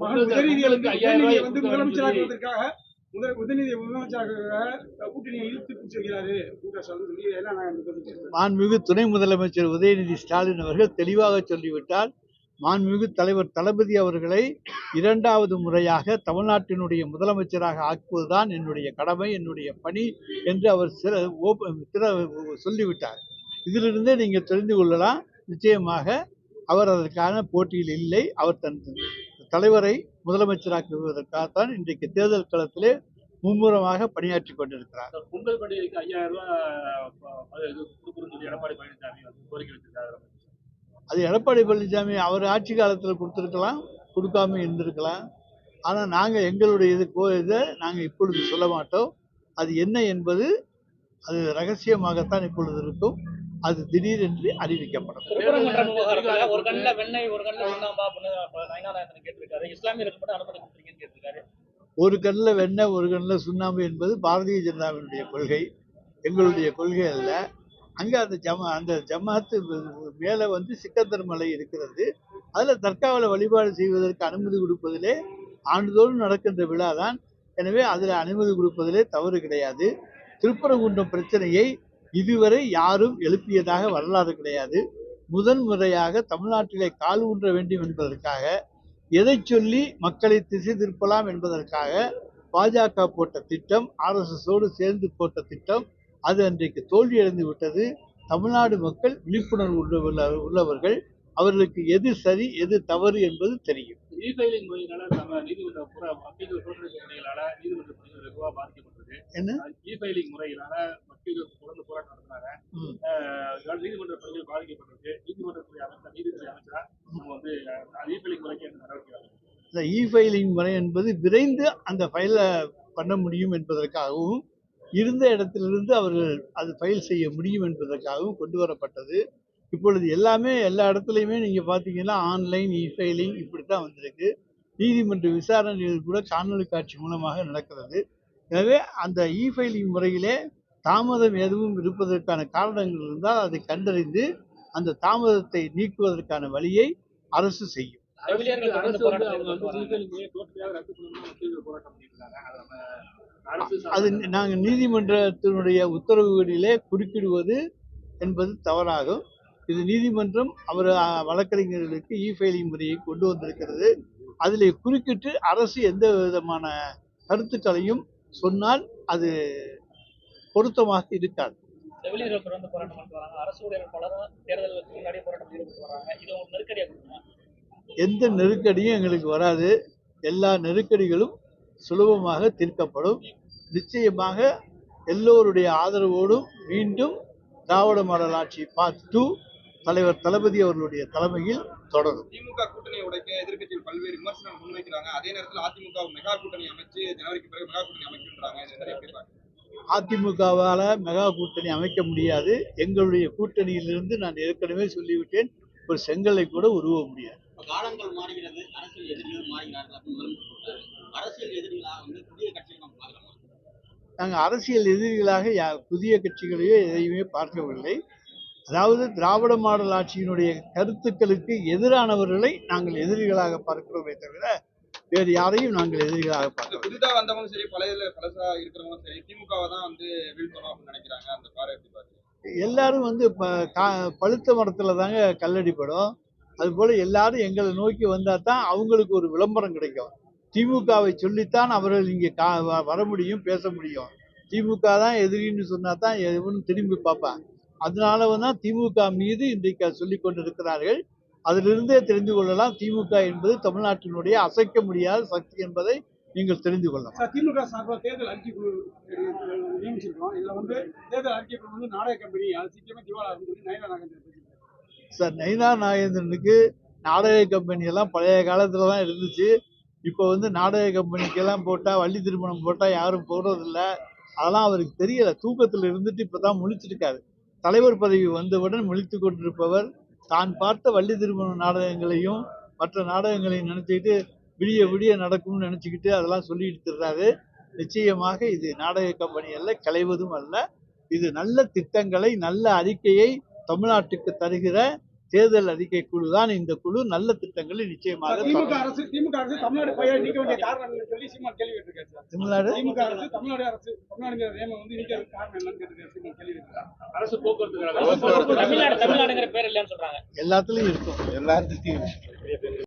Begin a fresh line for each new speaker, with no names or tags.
உதயநிதிகளுக்கு 5000 வந்து முதலமைச்சராக்குவதற்காக கூட்டணியை இழுத்து பிடிச்சிருக்கிறாரு.
மாண்புமிகு துணை முதலமைச்சர் உதயநிதி ஸ்டாலின் அவர்கள் தெளிவாக சொல்லிவிட்டார். மாண்புமிகு தலைவர் தளபதி அவர்களை இரண்டாவது முறையாக தமிழ்நாட்டினுடைய முதலமைச்சராக ஆக்குவதுதான் என்னுடைய கடமை, என்னுடைய பணி என்று அவர் சொல்லிவிட்டார். இதிலிருந்தே நீங்கள் தெரிந்து கொள்ளலாம், நிச்சயமாக அவர் அதற்கான போட்டியில் இல்லை. அவர் தன் தலைவரை முதலமைச்சராக்குவதற்காகத்தான் இன்றைக்கு தேர்தல் களத்திலே மும்முரமாக பணியாற்றி கொண்டிருக்கிறார்.
பொங்கல் பண்டிகைக்கு 5000 ரூபாய் எடப்பாடி பழனிசாமி கோரிக்கை வச்சிருக்காரு.
அது எடப்பாடி பழனிசாமி அவர் ஆட்சி காலத்தில் கொடுத்திருக்கலாம், கொடுக்காம இருந்திருக்கலாம். ஆனால் நாங்கள் எங்களுடைய இதை நாங்கள் இப்பொழுது சொல்ல மாட்டோம். அது என்ன என்பது அது ரகசியமாகத்தான் இப்பொழுது இருக்கும். அது திடீரென்று அறிவிக்கப்படும். ஒரு கண்ணில் வெண்ணெய் ஒரு கண்ணில் சுண்ணாம்பு என்பது பாரதிய ஜனதாவினுடைய கொள்கை, எங்களுடைய கொள்கை அல்ல. அங்கே அந்த ஜமாத்து மேலே வந்து சிக்கந்தர் மலை இருக்கிறது. அதில் தற்காவல வழிபாடு செய்வதற்கு அனுமதி கொடுப்பதிலே ஆண்டுதோறும் நடக்கின்ற விழா தான். எனவே அதில் அனுமதி கொடுப்பதிலே தவறு கிடையாது. திருப்பரங்குன்றம் பிரச்சனையை இதுவரை யாரும் எழுப்பியதாக வரலாறு கிடையாது. முதன் முறையாக தமிழ்நாட்டிலே கால் ஊன்ற வேண்டும் என்பதற்காக, எதை சொல்லி மக்களை திசை திருப்பலாம் என்பதற்காக பாஜக போட்ட திட்டம், RSSோடு சேர்ந்து போட்ட திட்டம், அது அன்றைக்கு தோல்வியடைந்து விட்டது. தமிழ்நாடு மக்கள் விழிப்புணர்வு உள்ளவர்கள். அவர்களுக்கு எது சரி எது தவறு என்பது தெரியும். என்ன
முறையிலான மக்கள் தொடர்ந்து போராட்டம் நடத்தினாங்க. நீதிமன்ற பணிகள் பாதிக்கப்பட்டிருக்கு. நீதிமன்றத்துறை அமைச்சர், நீதித்துறை அமைச்சரா நம்ம வந்து முறைக்கு என்ன நடவடிக்கை?
இந்த இ-ஃபைலிங் முறை என்பது விரைந்து அந்த ஃபைலை பண்ண முடியும் என்பதற்காகவும், இருந்த இடத்திலிருந்து அவர்கள் அது ஃபைல் செய்ய முடியும் என்பதற்காகவும் கொண்டு வரப்பட்டது. இப்பொழுது எல்லாமே எல்லா இடத்துலையுமே நீங்கள் பார்த்தீங்கன்னா ஆன்லைன் இ-ஃபைலிங் இப்படித்தான் வந்திருக்கு. நீதிமன்ற விசாரணைகள் கூட காணொலி காட்சி மூலமாக நடக்கிறது. எனவே அந்த இ-ஃபைலிங் முறையிலே தாமதம் எதுவும் இருப்பதற்கான காரணங்கள் இருந்தால் அதை கண்டறிந்து அந்த தாமதத்தை நீக்குவதற்கான வழியை அரசு செய்யும். அது நாங்கள் நீதிமன்றத்தினுடைய உத்தரவுகளிலே குறுக்கிடுவது என்பது தவறாகும். இது நீதிமன்றம் அவர் வழக்கறிஞர்களுக்கு இ-ஃபைலிங் முறையை கொண்டு வந்திருக்கிறது. அதிலே குறுக்கிட்டு அரசு எந்த விதமான கருத்துக்களையும் சொன்னால் அது பொருத்தமாக இருக்காது. எந்த நெருக்கடியும் எங்களுக்கு வராது. எல்லா நெருக்கடிகளும் சுலபமாக தீர்க்கப்படும். நிச்சயமாக எல்லோருடைய ஆதரவோடும் மீண்டும் திராவிட மாடல் ஆட்சி பார்ட் 2 தலைவர் தளபதி அவர்களுடைய தலைமையில் தொடரும்.
திமுக கூட்டணியை உடைக்க எதிர்க்கட்சிகள் பல்வேறு விமர்சனம் முன்வைக்கிறாங்க. அதே நேரத்தில் அதிமுக மெகா கூட்டணி அமைச்சு ஜனவரிக்கு பிறகு மெகா கூட்டணி அமைக்கின்றாங்க.
அதிமுகவால மெகா கூட்டணி அமைக்க முடியாது. எங்களுடைய கூட்டணியிலிருந்து நான் ஏற்கனவே சொல்லிவிட்டேன், ஒரு செங்கலை கூட உருவ முடியாது.
காலங்கள் மாறுகிறது, அரசியல் எதிரிகள் மாறுகிறார்கள். அரசியல் எதிரிகளாக வந்து புதிய கட்சிகள் நாம் பார்க்கலாமா?
நாங்கள் அரசியல் எதிரிகளாக புதிய கட்சிகளையோ எதையுமே பார்க்கவில்லை. அதாவது திராவிட மாடல் ஆட்சியினுடைய கருத்துக்களுக்கு எதிரானவர்களை நாங்கள் எதிரிகளாக பார்க்கிறோமே தவிர வேறு யாரையும் நாங்கள் எதிரிகளாக பார்க்கிறோம்.
புதிதாக வந்தவங்களும் சரி, பழசா இருக்கிறவங்களும் சரி, திமுகவை தான் வந்து வீழ்த்தணும் அப்படின்னு நினைக்கிறாங்க. அந்த பார்வை எப்படி பாருங்க?
எல்லாரும் வந்து பழுத்த மரத்துல தாங்க கல்லடிப்படும். அதுபோல எல்லாரும் எங்களை நோக்கி வந்தா தான் அவங்களுக்கு ஒரு விளம்பரம் கிடைக்கும். திமுகவை சொல்லித்தான் அவர்கள் இங்கே வர முடியும், பேச முடியும். திமுக தான் எதிரின்னு சொன்னா தான் எவனும் திரும்பி பார்ப்பான். அதனால தான் திமுக மீது இன்றைக்கு சொல்லிக் கொண்டிருக்கிறார்கள். அதிலிருந்தே தெரிந்து கொள்ளலாம் திமுக என்பது தமிழ்நாட்டினுடைய அசைக்க முடியாத சக்தி என்பதை நீங்கள் தெரிந்து கொள்ளலாம்.
திமுக சார்பாக தேர்தல் அறிக்கை குழு நியமிச்சிருக்கோம். இதுல வந்து தேர்தல் அறிக்கை குழு வந்து நாடக கம்பெனி அது சீக்கிரமே திவாலா இருந்து நயினா நாகேந்திரன்
சார். நயினா நாகேந்திரனுக்கு நாடக கம்பெனி எல்லாம் பழைய காலத்துல தான் இருந்துச்சு. இப்போ வந்து நாடக கம்பெனிக்கெல்லாம் போட்டால், வள்ளி திருமணம் போட்டால் யாரும் போடுறதில்ல. அதெல்லாம் அவருக்கு தெரியல. தூக்கத்தில் இருந்துட்டு இப்போ தான் முழிச்சிருக்காரு. தலைவர் பதவி வந்தவுடன் முழித்து கொண்டிருப்பவர் தான் பார்த்த வள்ளி திருமண நாடகங்களையும் மற்ற நாடகங்களையும் நினச்சிக்கிட்டு விடிய விடிய நடக்கும்னு நினச்சிக்கிட்டு அதெல்லாம் சொல்லிட்டு தர்றாரு. நிச்சயமாக இது நாடக கம்பெனி அல்ல, களைவதும் அல்ல. இது நல்ல திட்டங்களை, நல்ல அறிக்கையை தமிழ்நாட்டுக்கு தருகிற தேர்தல் அறிக்கை குழு தான் இந்த குழு நல்ல திட்டங்களை நிச்சயமாக
திமுக அரசு தமிழ்நாடு பெயரை நீக்க வேண்டிய காரணம் என்னன்னு சொல்லி சீமான் கேள்வி கேட்டிருக்காரு சார்.
தமிழ்நாடு
திமுக அரசு தமிழ்நாடு நேமம் வந்து நீக்கிறதுக்கு காரணம் என்னன்னு கேட்டிருக்காரு சீமான் கேள்வி கேட்டிருக்காரு.
அரசு போக்குவரத்து
தமிழ்நாடுங்கிற பேர் இல்லைன்னு சொல்றாங்க.
எல்லாத்துலயும் இருக்கும்.